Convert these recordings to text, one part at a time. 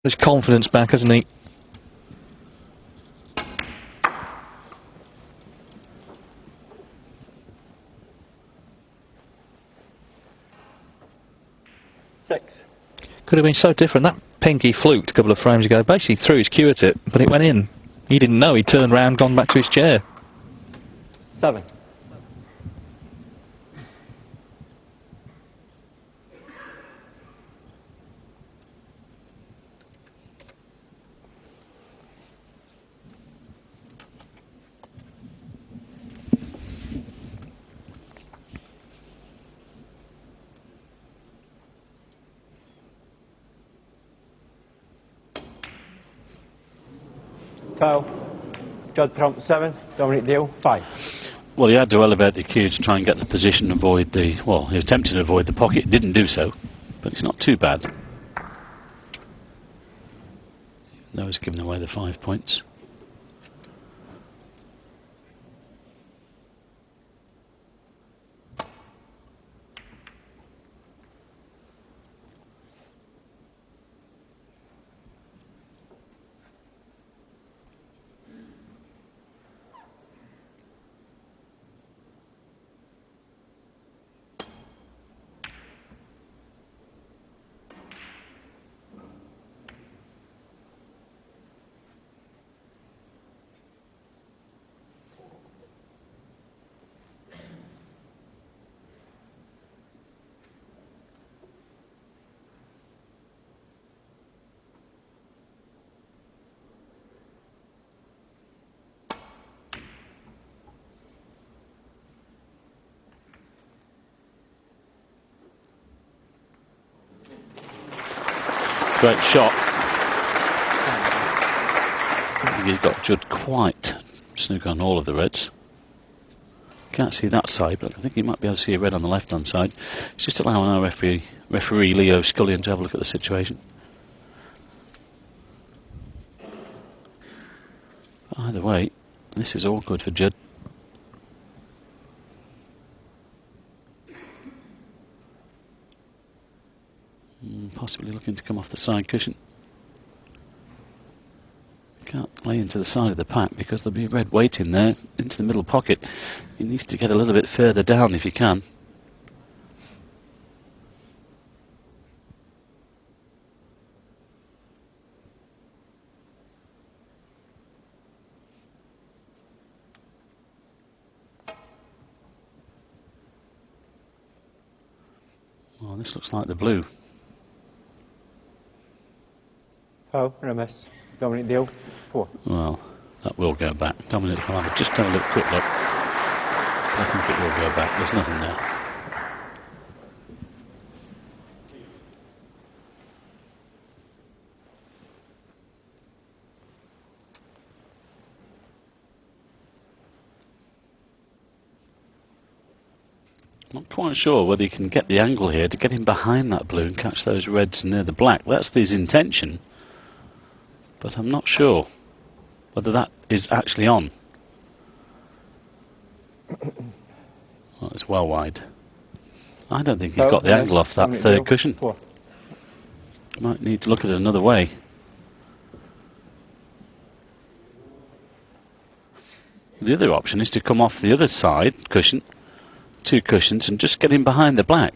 his confidence back, hasn't he? Could have been so different. That pinky fluked a couple of frames ago. Basically threw his cue at it, but it went in. He didn't know. He turned round, gone back to his chair. 7. Judd trump 7, Dominic deal 5. Well, he had to elevate the cue to try and get the position, avoid the... Well, he attempted to avoid the pocket, didn't do so, but it's not too bad. No, he's given away the 5 points. Great shot. I think he's got Judd quite snooker on all of the reds. Can't see that side, but I think he might be able to see a red on the left hand side. It's just allowing our referee Leo Scullion to have a look at the situation. Either way, this is all good for Judd. Possibly looking to come off the side cushion. Can't lay into the side of the pack because there'll be a red waiting there into the middle pocket. He needs to get a little bit further down if he can. Well, this looks like the blue. Oh, remiss. Dominic deal 4. Well, that will go back. Dominic will just have a look, quick look. I think it will go back. There's nothing there. Not quite sure whether he can get the angle here to get him behind that blue and catch those reds near the black. That's his intention. But I'm not sure whether that is actually on. Well, it's well wide. I don't think he's got the angle off that third cushion. Might need to look at it another way. The other option is to come off the other side cushion, 2 cushions, and just get him behind the black.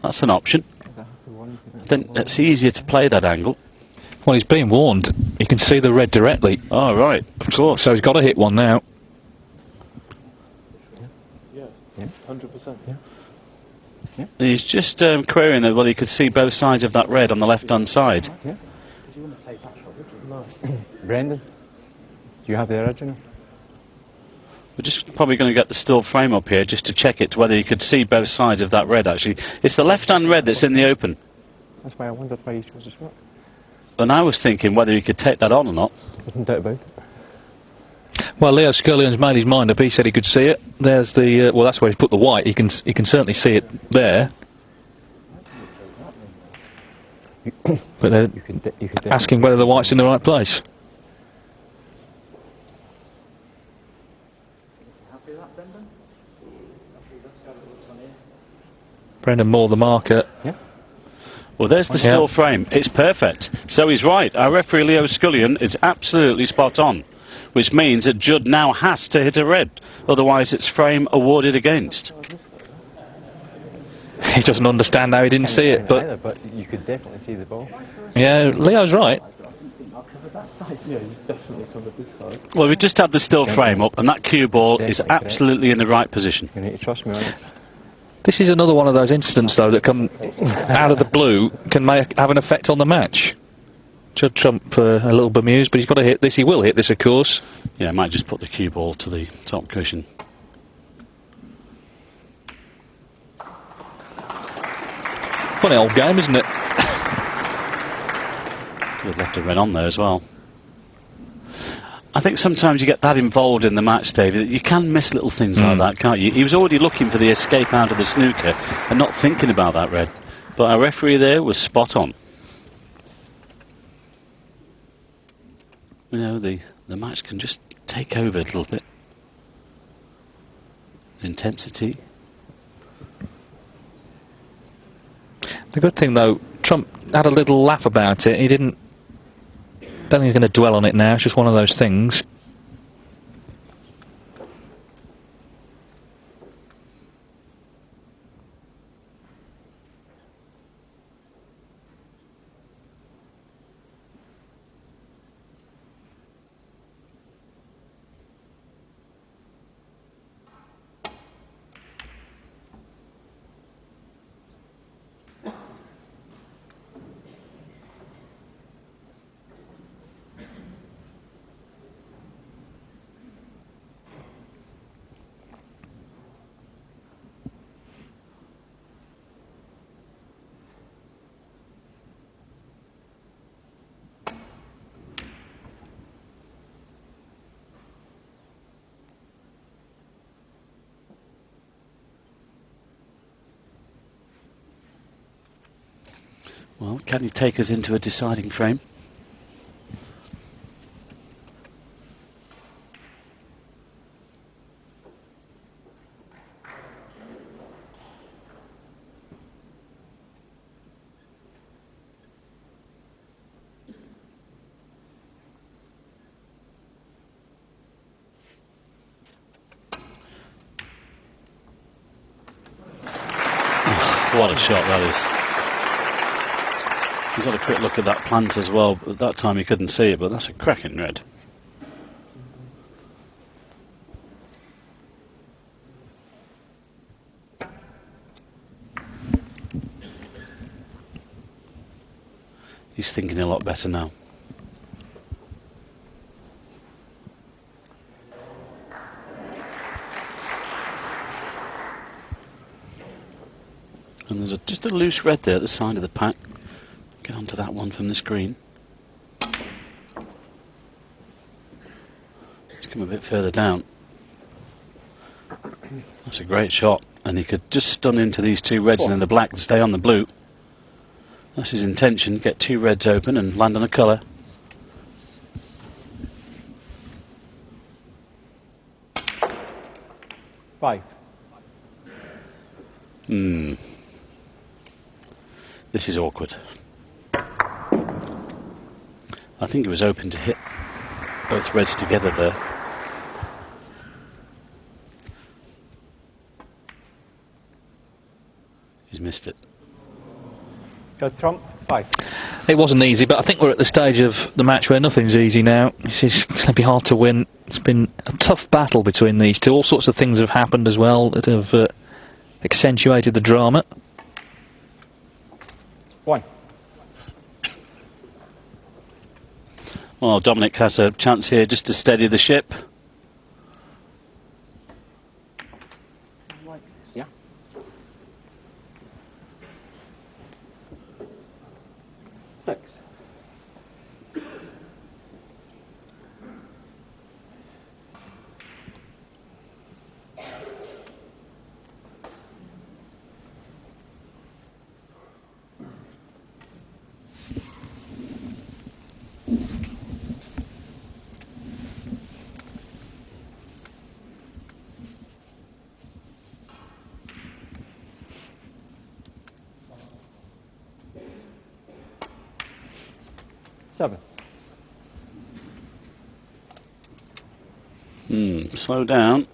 That's an option. Then it's easier to play that angle. Well, he's being warned. He can see the red directly. Oh, right. Of course. So he's got to hit one now. Yeah, 100%. Yeah. He's just querying whether he could see both sides of that red on the left-hand side. Yeah. Did you want to take that shot, would you? No. Brendan, do you have the original? We're just probably going to get the still frame up here just to check it, whether you could see both sides of that red, actually. It's the left-hand red that's in the open. That's why I wondered why you chose this one. And I was thinking whether he could take that on or not. Nothing doubt about it. Well, Leo Scullion's made his mind up. He said he could see it. There's the... well, that's where he's put the white. He can certainly see it there. But they're asking whether the white's in the right place. Brendan Moore, the marker. Yeah. Well, there's the still frame. It's perfect. So he's right. Our referee Leo Scullion is absolutely spot on, which means that Judd now has to hit a red. Otherwise, it's frame awarded against. He doesn't understand how he didn't see it, but you could definitely see the ball. yeah, Leo's right. Yeah, he's definitely covered this side. Well, we just had the still frame up, and that cue ball is absolutely in the right position. You need to trust me on it. This is another one of those incidents, though, that come out of the blue, can have an effect on the match. Judd Trump a little bemused, but he's got to hit this. He will hit this, of course. Yeah, I might just put the cue ball to the top cushion. Funny old game, isn't it? Could have left a red on there as well. I think sometimes you get that involved in the match, David, that you can miss little things like that, can't you? He was already looking for the escape out of the snooker and not thinking about that red. But our referee there was spot on. You know, the match can just take over a little bit. Intensity. The good thing, though, Trump had a little laugh about it. He didn't. Don't think he's going to dwell on it now. It's just one of those things. Well, can he take us into a deciding frame? What a shot that is. He's had a quick look at that plant as well. At that time he couldn't see it, but that's a cracking red. He's thinking a lot better now. And there's just a loose red there at the side of the pack. Get onto that one from this green. Let's come a bit further down. That's a great shot. And he could just stun into these two reds and then the black and stay on the blue. That's his intention. Get two reds open and land on a colour. Five. This is awkward. I think it was open to hit both reds together there. He's missed it. Judd Trump, 5. It wasn't easy, but I think we're at the stage of the match where nothing's easy now. It's going to be hard to win. It's been a tough battle between these two. All sorts of things have happened as well that have accentuated the drama. 1. Well, Dominic has a chance here just to steady the ship. Yeah. Six. Slow down.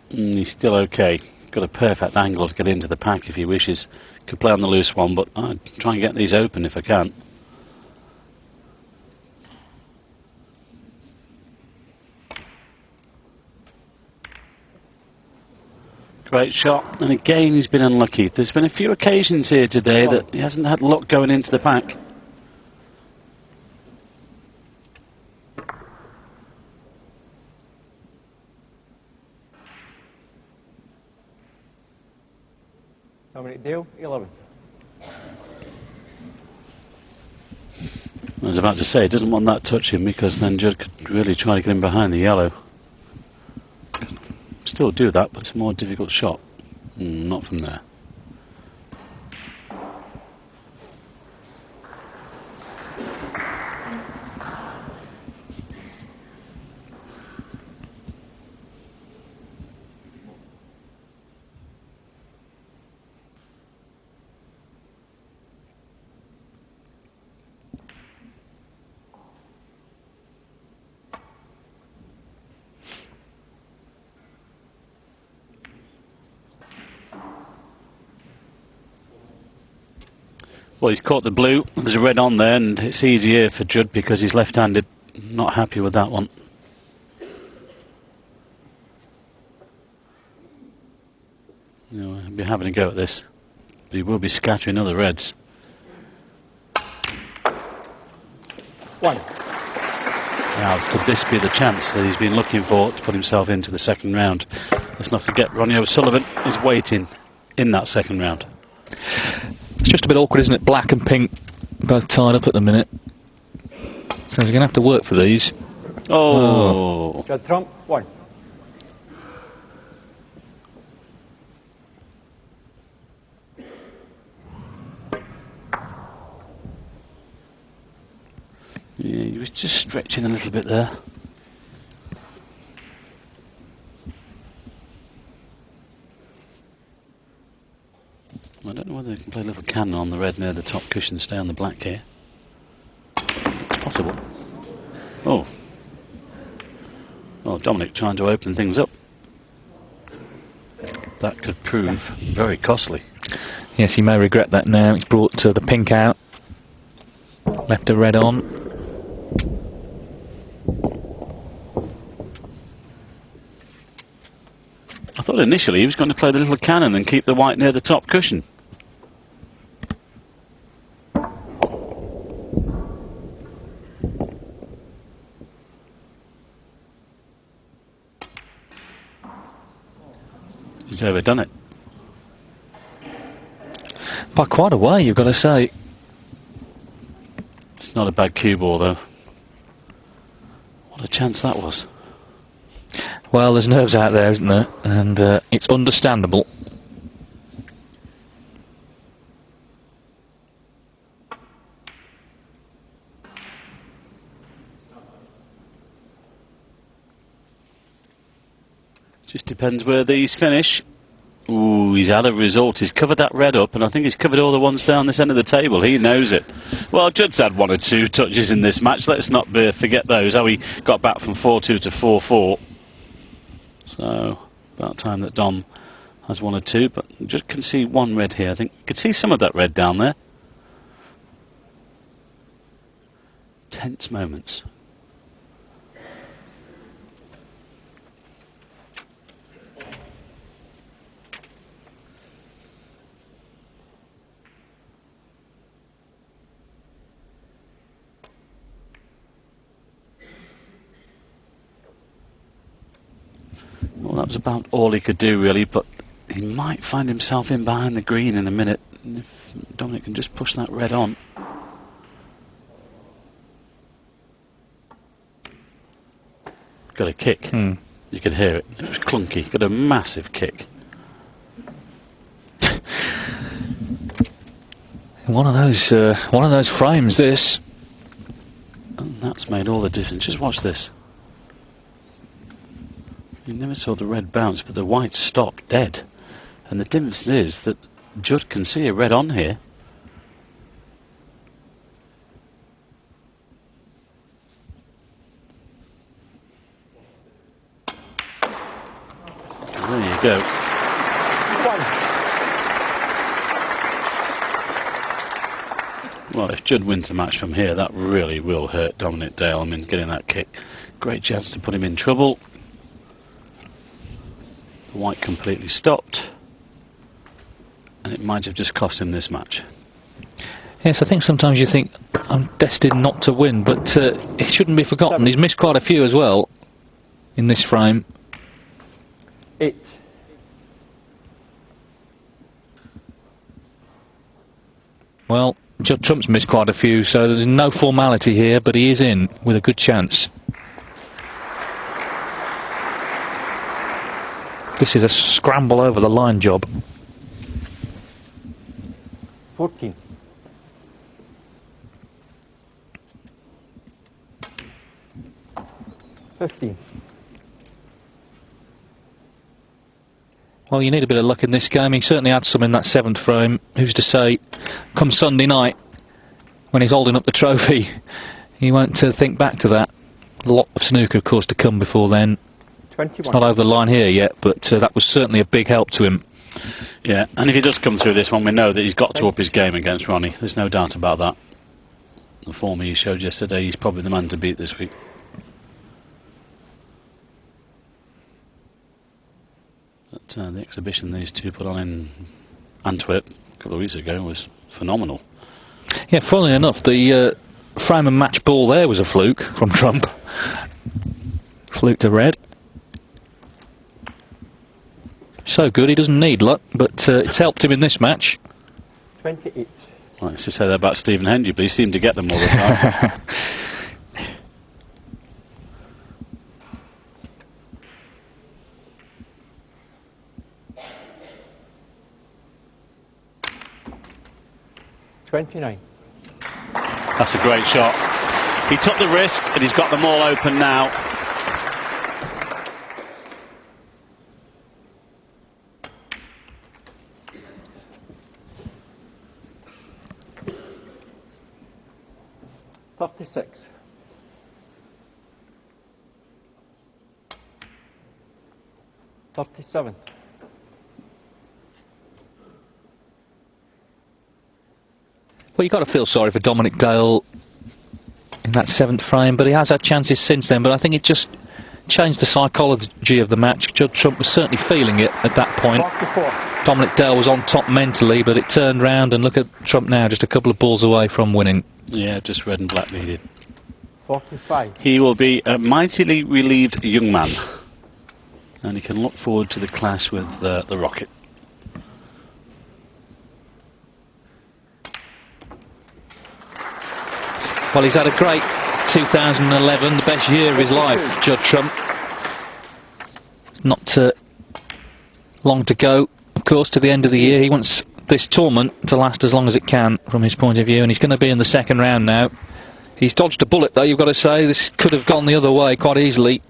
He's still okay. Got a perfect angle to get into the pack if he wishes. Could play on the loose one, but I'd try and get these open if I can. Great shot, and again he's been unlucky. There's been a few occasions here today that he hasn't had luck going into the pack. Dominic, deal, 11. I was about to say, he doesn't want that touching because then Judd could really try to get him behind the yellow. Still do that, but it's a more difficult shot. Not from there. Well, he's caught the blue. There's a red on there, and it's easier for Judd because he's left-handed. Not happy with that one. You know, he'll be having a go at this, but he will be scattering other reds. 1. Now, could this be the chance that he's been looking for to put himself into the second round? Let's not forget, Ronnie O'Sullivan is waiting in that second round. It's just a bit awkward, isn't it? Black and pink both tied up at the minute. So you're going to have to work for these. Oh. Judd trump, 1. Yeah, he was just stretching a little bit there. I don't know whether they can play a little cannon on the red near the top cushion, stay on the black here. It's possible. Oh. Oh, Dominic trying to open things up. That could prove very costly. Yes, he may regret that now. He's brought the pink out. Left a red on. I thought initially he was going to play the little cannon and keep the white near the top cushion. He's overdone it. By quite a way, you've got to say. It's not a bad cue ball though. What a chance that was. Well, there's nerves out there, isn't there? And it's understandable. Just depends where these finish. Ooh, he's had a result. He's covered that red up, and I think he's covered all the ones down this end of the table. He knows it. Well, Judd's had 1 or 2 touches in this match. Let's not forget those. How he got back from 4-2 to 4-4. So, about time that Dom has 1 or 2, but just can see 1 red here. I think you could see some of that red down there. Tense moments. Well, that was about all he could do, really, but he might find himself in behind the green in a minute. And if Dominic can just push that red on. Got a kick. You could hear it. It was clunky. Got a massive kick. One of those frames, this. And that's made all the difference. Just watch this. You never saw the red bounce, but the white stopped dead. And the difference is that Judd can see a red on here. There you go. Well, if Judd wins the match from here, that really will hurt Dominic Dale. I mean, getting that kick, great chance to put him in trouble. The white completely stopped, and it might have just cost him this match. Yes, I think sometimes you think, I'm destined not to win, but it shouldn't be forgotten. He's missed quite a few as well in this frame. 8. Well, Judd Trump's missed quite a few, so there's no formality here, but he is in with a good chance. This is a scramble over the line job. 14. 15. Well, you need a bit of luck in this game. He certainly had some in that 7th frame. Who's to say, come Sunday night, when he's holding up the trophy, he won't think back to that. A lot of snooker, of course, to come before then. 21. It's not over the line here yet, but that was certainly a big help to him. Yeah, and if he does come through this one, we know that he's got to up his game against Ronnie. There's no doubt about that. The form he showed yesterday, he's probably the man to beat this week. But the exhibition these two put on in Antwerp a couple of weeks ago was phenomenal. Yeah, funnily enough, the frame and match ball there was a fluke from Trump. Fluke to red. So good, he doesn't need luck, but it's helped him in this match. 28. Well, let's just say that about Stephen Hendry, but he seemed to get them all the time. That's a great shot. He took the risk and he's got them all open now. $36. $37. Well, you've got to feel sorry for Dominic Dale in that 7th frame, but he has had chances since then. But I think it just changed the psychology of the match. Judd Trump was certainly feeling it at that point. 44. Dominic Dale was on top mentally, but it turned round, and look at Trump now, just a couple of balls away from winning. Yeah, just red and black needed. 45. He will be a mightily relieved young man, and he can look forward to the clash with the Rocket. Well, he's had a great 2011, the best year of his life, Judd Trump. Not long to go, of course, to the end of the year. He wants this tournament to last as long as it can, from his point of view, and he's going to be in the 2nd round now. He's dodged a bullet, though, you've got to say. This could have gone the other way quite easily.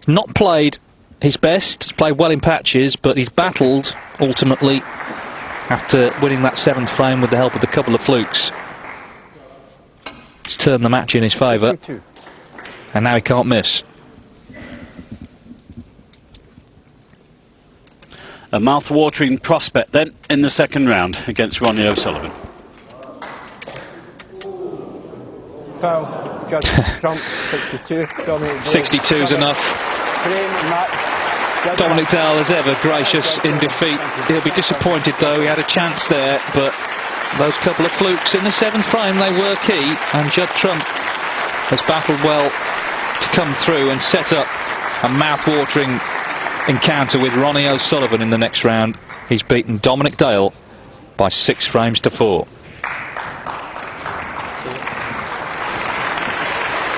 Not played his best, he's played well in patches, but he's battled, ultimately, after winning that 7th frame with the help of a couple of flukes. He's turned the match in his favour, and now he can't miss. A mouth-watering prospect then in the 2nd round against Ronnie O'Sullivan. Foul. Judd Trump. 62. 62's enough. Dominic Dale is ever gracious in defeat. He'll be disappointed, though. He had a chance there, but those couple of flukes in the 7th frame, they were key, and Judd Trump has battled well to come through and set up a mouth-watering encounter with Ronnie O'Sullivan in the next round. He's beaten Dominic Dale by 6 frames to 4.